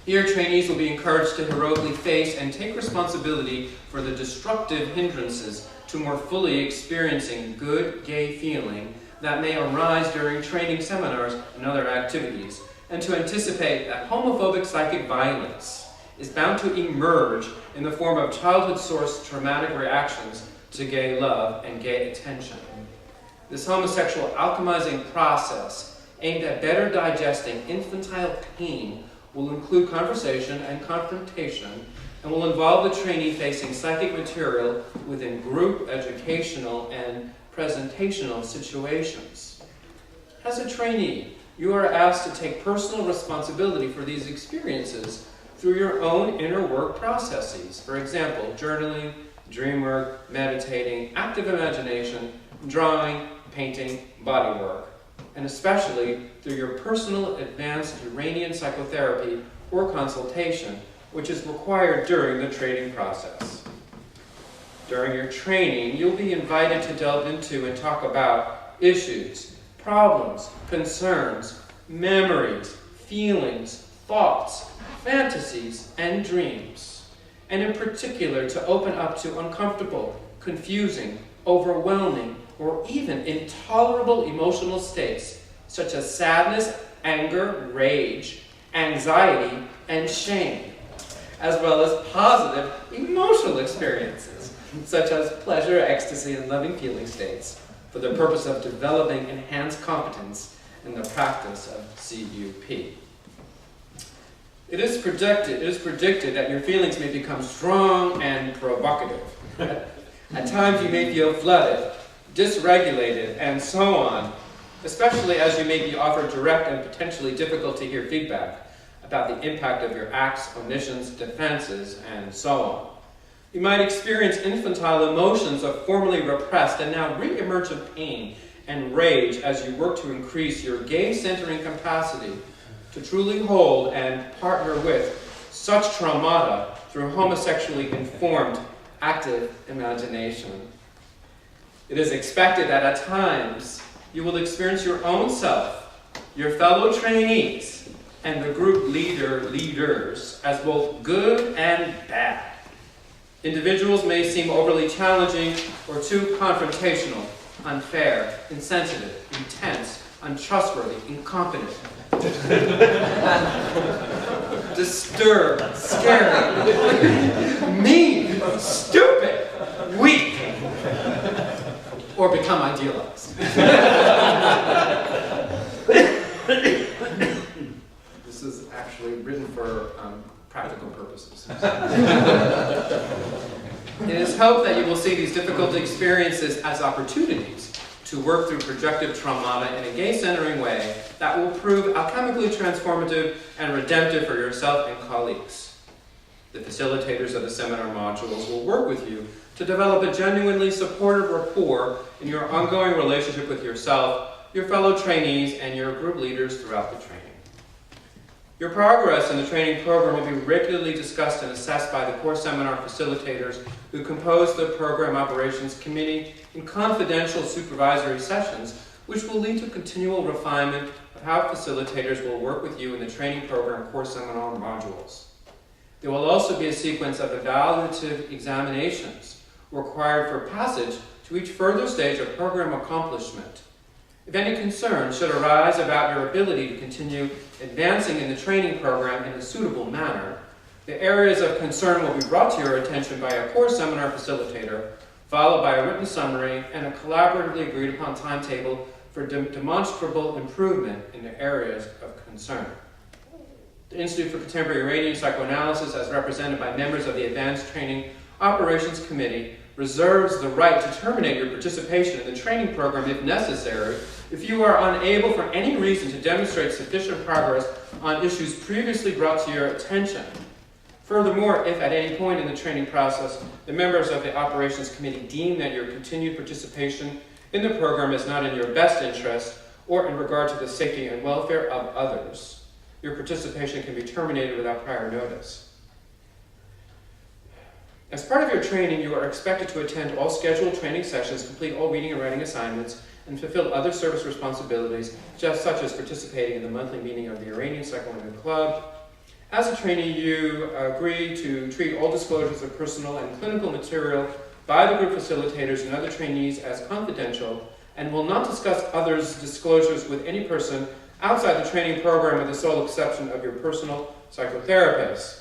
Here, trainees will be encouraged to heroically face and take responsibility for the destructive hindrances to more fully experiencing good gay feeling that may arise during training seminars and other activities, and to anticipate that homophobic psychic violence is bound to emerge in the form of childhood-sourced traumatic reactions to gay love and gay attention. This homosexual alchemizing process, aimed at better digesting infantile pain, will include conversation and confrontation, and will involve the trainee facing psychic material within group, educational, and presentational situations. As a trainee, you are asked to take personal responsibility for these experiences through your own inner work processes. For example, journaling, dream work, meditating, active imagination, drawing, painting, body work, and especially through your personal advanced Uranian psychotherapy or consultation, which is required during the training process. During your training, you'll be invited to delve into and talk about issues, problems, concerns, memories, feelings, thoughts, fantasies, and dreams, and in particular to open up to uncomfortable, confusing, overwhelming, or even intolerable emotional states such as sadness, anger, rage, anxiety, and shame, as well as positive emotional experiences such as pleasure, ecstasy, and loving feeling states for the purpose of developing enhanced competence in the practice of CUP. It is predicted that your feelings may become strong and provocative. At times you may feel flooded, dysregulated, and so on, especially as you may be offered direct and potentially difficult to hear feedback about the impact of your acts, omissions, defenses, and so on. You might experience infantile emotions of formerly repressed and now re-emergent pain and rage as you work to increase your gay-centering capacity to truly hold and partner with such traumata through homosexually informed active imagination. It is expected that at times you will experience your own self, your fellow trainees, and the group leaders as both good and bad. Individuals may seem overly challenging or too confrontational, unfair, insensitive, intense, untrustworthy, incompetent, disturbed, scary, mean, stupid, weak, or become idealized. This is actually written for practical purposes. It is hoped that you will see these difficult experiences as opportunities to work through projective traumata in a gay-centering way that will prove alchemically transformative and redemptive for yourself and colleagues. The facilitators of the seminar modules will work with you to develop a genuinely supportive rapport in your ongoing relationship with yourself, your fellow trainees, and your group leaders throughout the training. Your progress in the training program will be regularly discussed and assessed by the core seminar facilitators who compose the Program Operations Committee in confidential supervisory sessions, which will lead to continual refinement of how facilitators will work with you in the training program core seminar modules. There will also be a sequence of evaluative examinations required for passage to each further stage of program accomplishment. If any concerns should arise about your ability to continue advancing in the training program in a suitable manner, the areas of concern will be brought to your attention by a core seminar facilitator, followed by a written summary and a collaboratively agreed upon timetable for demonstrable improvement in the areas of concern. The Institute for Contemporary Uranian Psychoanalysis, as represented by members of the Advanced Training Operations Committee, reserves the right to terminate your participation in the training program if necessary if you are unable for any reason to demonstrate sufficient progress on issues previously brought to your attention. Furthermore, if at any point in the training process the members of the Operations Committee deem that your continued participation in the program is not in your best interest or in regard to the safety and welfare of others, your participation can be terminated without prior notice. As part of your training, you are expected to attend all scheduled training sessions, complete all reading and writing assignments, and fulfill other service responsibilities, such as participating in the monthly meeting of the Uranian Psychoanalytic Club, As a trainee, you agree to treat all disclosures of personal and clinical material by the group facilitators and other trainees as confidential, and will not discuss others' disclosures with any person outside the training program with the sole exception of your personal psychotherapist.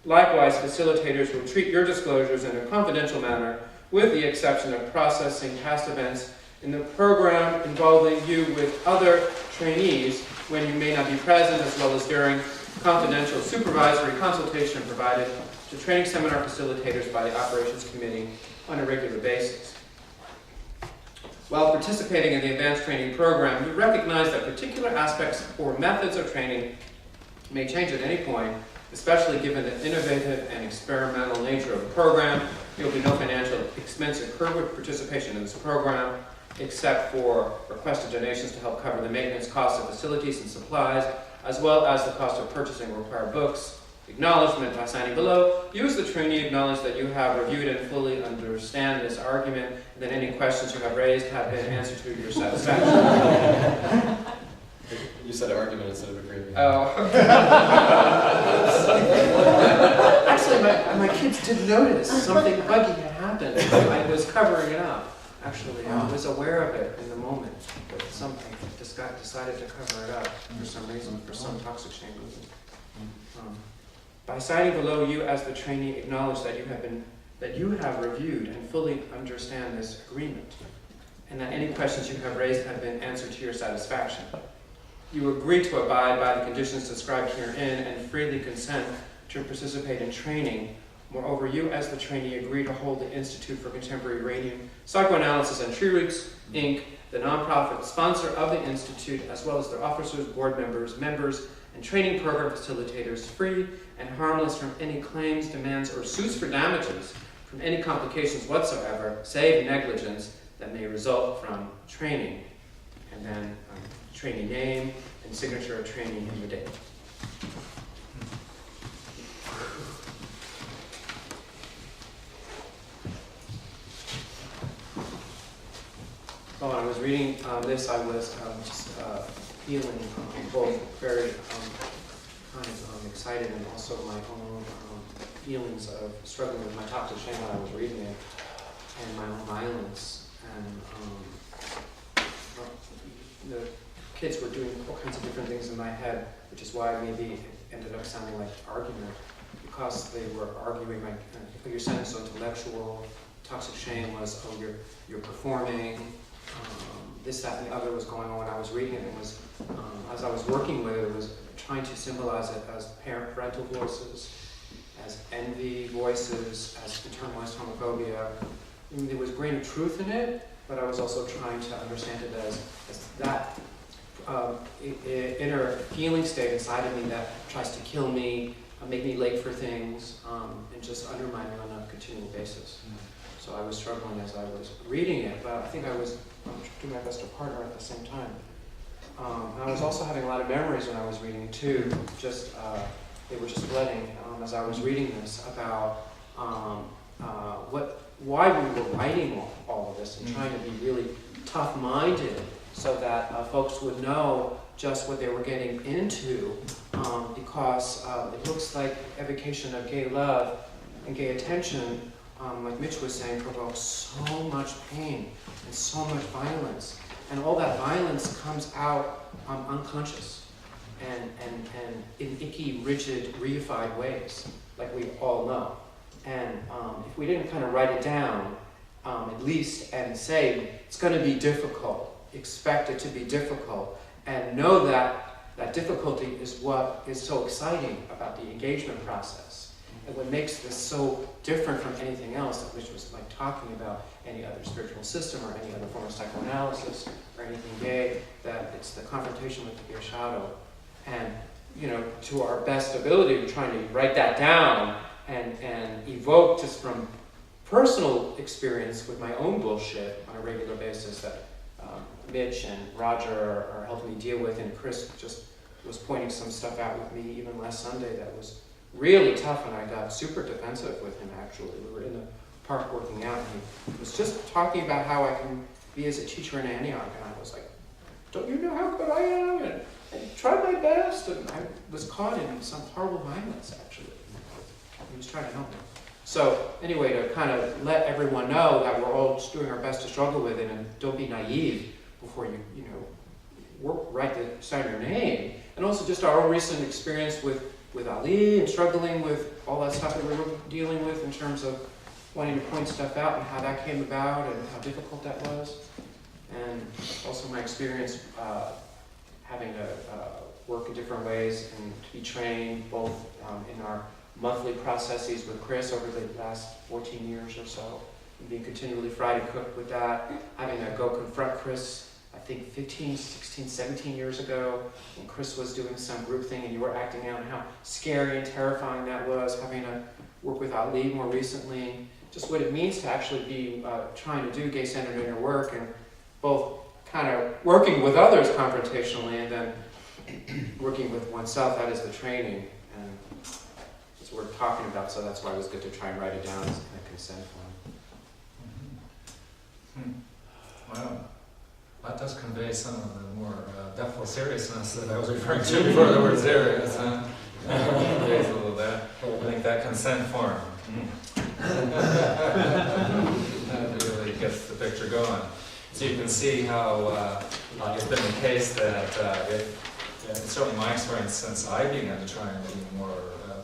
Likewise, facilitators will treat your disclosures in a confidential manner with the exception of processing past events in the program involving you with other trainees when you may not be present, as well as during confidential supervisory consultation provided to training seminar facilitators by the Operations Committee on a regular basis. While participating in the advanced training program, you recognize that particular aspects or methods of training may change at any point, especially given the innovative and experimental nature of the program. There will be no financial expense incurred with participation in this program, except for requested donations to help cover the maintenance costs of facilities and supplies, as well as the cost of purchasing required books. Acknowledgement by signing below. You as the trainee acknowledge that you have reviewed and fully understand this argument, and that any questions you have raised have been answered to your satisfaction. You said argument instead of agreement. Oh. Actually, my kids did notice something buggy had happened. I was covering it up. Actually, I was aware of it in the moment, but something just decided to cover it up for some reason, for some toxic shame reason. By signing below, you as the trainee acknowledge that you have reviewed and fully understand this agreement, and that any questions you have raised have been answered to your satisfaction. You agree to abide by the conditions described herein and freely consent to participate in training. Moreover, you as the trainee agree to hold the Institute for Contemporary Uranian Psychoanalysis and Tree Roots, Inc., the nonprofit sponsor of the Institute, as well as their officers, board members, and training program facilitators, free and harmless from any claims, demands, or suits for damages from any complications whatsoever, save negligence that may result from training. And then trainee name and signature of trainee in the date. When I was reading this, I was just feeling both very kind of excited and also my own feelings of struggling with my toxic shame when I was reading it, and my own violence. And the kids were doing all kinds of different things in my head, which is why maybe it ended up sounding like argument, because they were arguing like, you're sounding so intellectual. Toxic shame was, oh, you're performing. This, that, and the other was going on when I was reading it. It was, as I was working with it, it was trying to symbolize it as parental voices, as envy voices, as internalized homophobia. I mean, there was a grain of truth in it, but I was also trying to understand it as that inner feeling state inside of me that tries to kill me, make me late for things, and just undermine me on a continual basis. So I was struggling as I was reading it, but I think I was doing my best to partner at the same time. And I was also having a lot of memories when I was reading it too. Just they were just flooding as I was reading this about why we were writing all of this and trying to be really tough-minded so that folks would know just what they were getting into, because it looks like evocation of gay love and gay attention, like Mitch was saying, provokes so much pain and so much violence. And all that violence comes out unconscious and in icky, rigid, reified ways, like we all know. And if we didn't kind of write it down, at least, and say, it's going to be difficult, expect it to be difficult, and know that that difficulty is what is so exciting about the engagement process. And what makes this so different from anything else, which was like talking about any other spiritual system or any other form of psychoanalysis or anything gay, that it's the confrontation with the gay shadow. And, to our best ability, we're trying to write that down and evoke just from personal experience with my own bullshit on a regular basis that Mitch and Roger are helping me deal with, and Chris just was pointing some stuff out with me even last Sunday that was really tough, and I got super defensive with him, actually. We were in the park working out, and he was just talking about how I can be as a teacher in Antioch, and I was like, don't you know how good I am? And tried my best, and I was caught in some horrible violence, actually. He was trying to help me. So anyway, to kind of let everyone know that we're all just doing our best to struggle with it, and don't be naive before you write the side of your name. And also just our own recent experience with Ali and struggling with all that stuff that we were dealing with in terms of wanting to point stuff out and how that came about and how difficult that was. And also my experience having to work in different ways and to be trained both in our monthly processes with Chris over the last 14 years or so, and being continually fried and cooked with that, having to go confront Chris, I think 15, 16, 17 years ago, when Chris was doing some group thing and you were acting out, and how scary and terrifying that was, having to work with Ali more recently, just what it means to actually be trying to do gay-centered inner work, and both kind of working with others confrontationally and then working with oneself. That is the training, and that's what we're talking about, so that's why it was good to try and write it down as a consent form. Wow. That does convey some of the more depthful seriousness that I was referring to before the word serious. Conveys a little bit. I think that consent form that really gets the picture going. So you can see how it's been the case that it's certainly my experience since I began to try and be more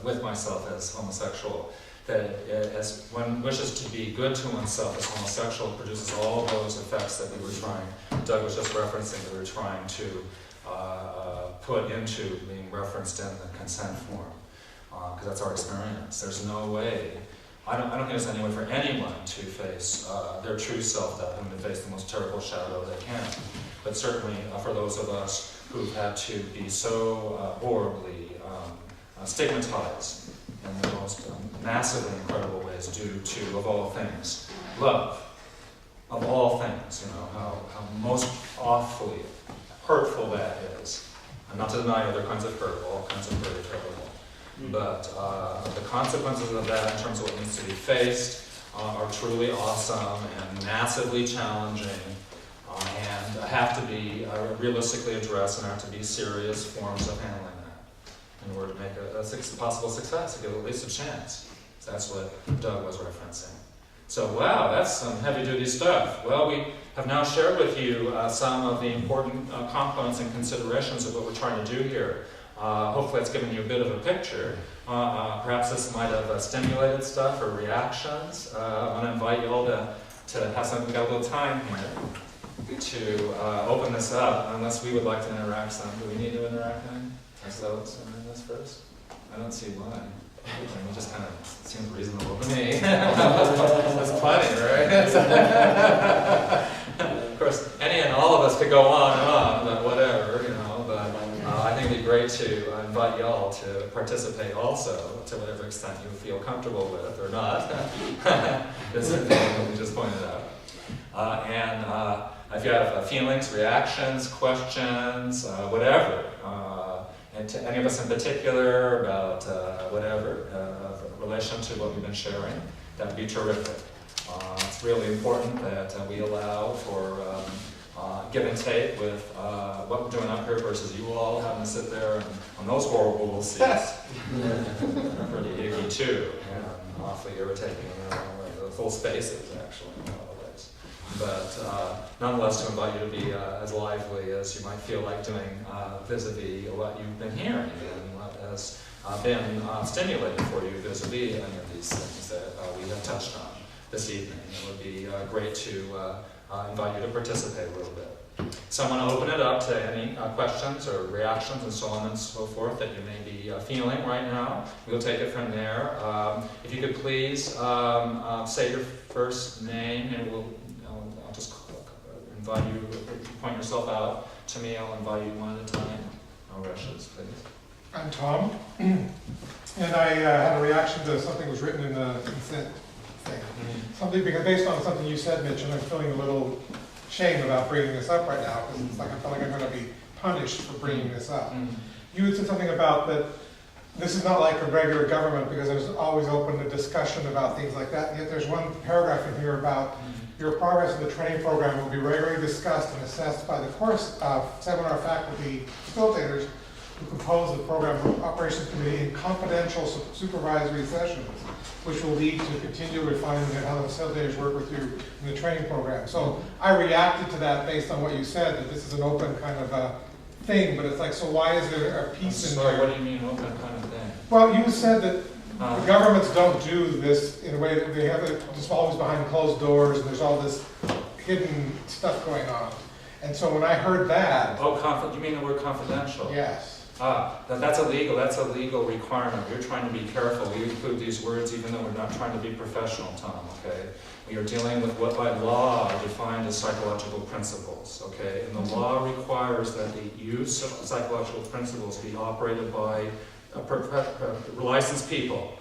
with myself as homosexual, that as one wishes to be good to oneself as homosexual, it produces all those effects that we were trying, Doug was just referencing, that we were trying to put into being referenced in the consent form, because that's our experience. There's no way, I don't think there's any way for anyone to face their true self without having to face the most terrible shadow they can. But certainly for those of us who've had to be so horribly stigmatized in the most massively incredible ways due to, of all things, love. Of all things, how most awfully hurtful that is. And not to deny other kinds of hurt, all kinds of hurt are terrible. But the consequences of that in terms of what needs to be faced are truly awesome and massively challenging, and have to be realistically addressed and have to be serious forms of handling that in order to make a possible success, to give at least a chance. So that's what Doug was referencing. So wow, that's some heavy-duty stuff. Well, we have now shared with you some of the important components and considerations of what we're trying to do here. Hopefully it's given you a bit of a picture. Perhaps this might have stimulated stuff or reactions. I want to invite you all to have some, we've got a little time here to open this up, unless we would like to interact some. Do we need to interact then? So let's in this first. I don't see why. It just kind of seems reasonable to me. That's plenty, right? Of course, any and all of us could go on and on, but whatever, But I think it'd be great to invite y'all to participate also, to whatever extent you feel comfortable with or not. This is the thing that we just pointed out. And if you have feelings, reactions, questions, whatever, and to any of us in particular about whatever, in relation to what we've been sharing, that would be terrific. It's really important that we allow for give and take with what we're doing up here versus you all having to sit there on those horrible seats. Pretty icky too, and awfully irritating the full spaces actually in a lot of ways. But nonetheless, to invite you to be as lively as you might feel like doing vis-a-vis what you've been hearing and what has been stimulated for you vis-a-vis any of these things that we have touched on this evening. It would be great to invite you to participate a little bit. So I'm going to open it up to any questions or reactions and so on and so forth that you may be feeling right now. We'll take it from there. If you could please say your first name, and I'll just invite you to point yourself out to me. I'll invite you one at a time. No rushes, please. I'm Tom, and I had a reaction to something that was written in the consent thing. Something because based on something you said, Mitch, and I'm feeling a little shame about bringing this up right now because it's like I feel like I'm going to be punished for bringing this up. You had said something about that this is not like a regular government because there's always open to discussion about things like that. And yet there's one paragraph in here about Your progress in the training program will be regularly discussed and assessed by the course seminar faculty facilitators who compose the program operations committee in confidential supervisory sessions, which will lead to continual refinement of how the facilitators work with you in the training program. So I reacted to that based on what you said, that this is an open kind of thing, but it's like, so why is there a piece in there? What do you mean open kind of thing? Well, you said that the governments don't do this in a way that they have it just always behind closed doors, and there's all this hidden stuff going on. And so when I heard that... Oh, you mean the word confidential? Yes. That's illegal. That's a legal requirement. We're trying to be careful. We include these words even though we're not trying to be professional, Tom, okay? We are dealing with what by law are defined as psychological principles, okay? And the law requires that the use of psychological principles be operated by licensed people.